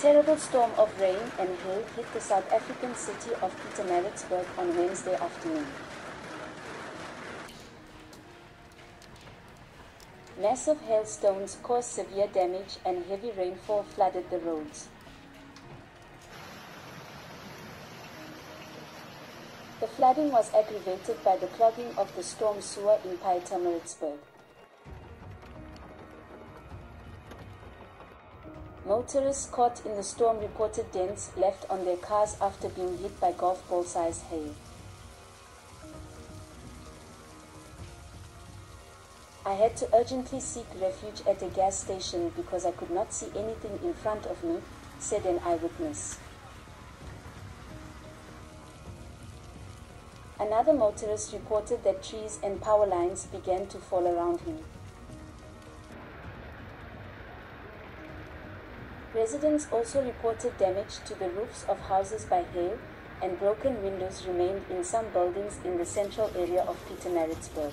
terrible storm of rain and hail hit the South African city of Pietermaritzburg on Wednesday afternoon. Massive hailstones caused severe damage and heavy rainfall flooded the roads. The flooding was aggravated by the clogging of the storm sewer in Pietermaritzburg. Motorists caught in the storm reported dents left on their cars after being hit by golf ball-sized hail. I had to urgently seek refuge at a gas station because I could not see anything in front of me, said an eyewitness. Another motorist reported that trees and power lines began to fall around him. Residents also reported damage to the roofs of houses by hail, and broken windows remained in some buildings in the central area of Pietermaritzburg.